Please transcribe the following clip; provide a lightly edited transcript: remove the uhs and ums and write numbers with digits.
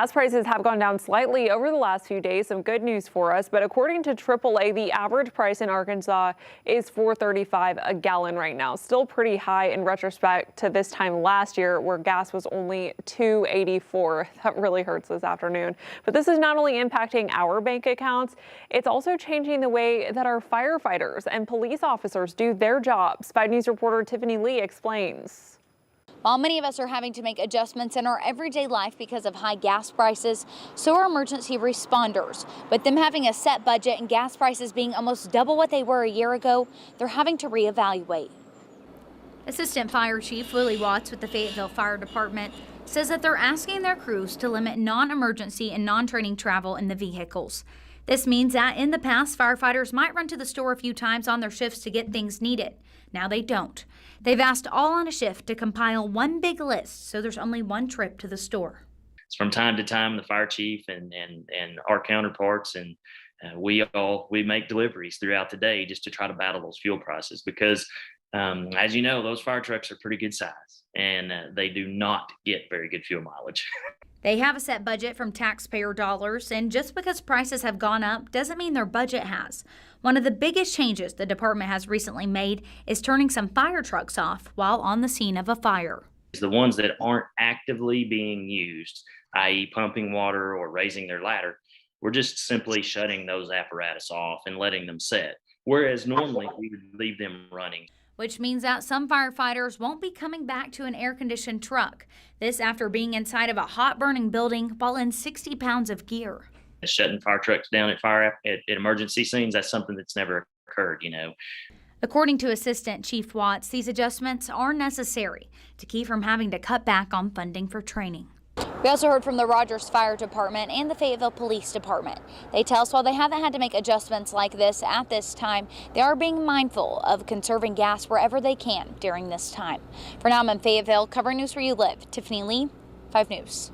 Gas prices have gone down slightly over the last few days. Some good news for us. But according to AAA, the average price in Arkansas is $4.35 a gallon right now. Still pretty high in retrospect to this time last year, where gas was only $2.84. That really hurts this afternoon. But this is not only impacting our bank accounts, it's also changing the way that our firefighters and police officers do their jobs. 5 News reporter Tiffany Lee explains. While many of us are having to make adjustments in our everyday life because of high gas prices, so are emergency responders. With them having a set budget and gas prices being almost double what they were a year ago, they're having to reevaluate. Assistant Fire Chief Willie Watts with the Fayetteville Fire Department says that they're asking their crews to limit non-emergency and non-training travel in the vehicles. This means that in the past, firefighters might run to the store a few times on their shifts to get things needed. Now they don't. They've asked all on a shift to compile one big list, so there's only one trip to the store. From time to time, the fire chief and our counterparts and we make deliveries throughout the day just to try to battle those fuel prices because, as you know, those fire trucks are pretty good size and they do not get very good fuel mileage. They have a set budget from taxpayer dollars, and just because prices have gone up doesn't mean their budget has. One of the biggest changes the department has recently made is turning some fire trucks off while on the scene of a fire. The ones that aren't actively being used, i.e. pumping water or raising their ladder, we're just simply shutting those apparatus off and letting them set, whereas normally we would leave them running. Which means that some firefighters won't be coming back to an air-conditioned truck. This after being inside of a hot-burning building while in 60 pounds of gear. Shutting fire trucks down at emergency scenes, that's something that's never occurred, you know. According to Assistant Chief Watts, these adjustments are necessary to keep from having to cut back on funding for training. We also heard from the Rogers Fire Department and the Fayetteville Police Department. They tell us while they haven't had to make adjustments like this at this time, they are being mindful of conserving gas wherever they can during this time. For now, I'm in Fayetteville, covering news where you live. Tiffany Lee, 5 News.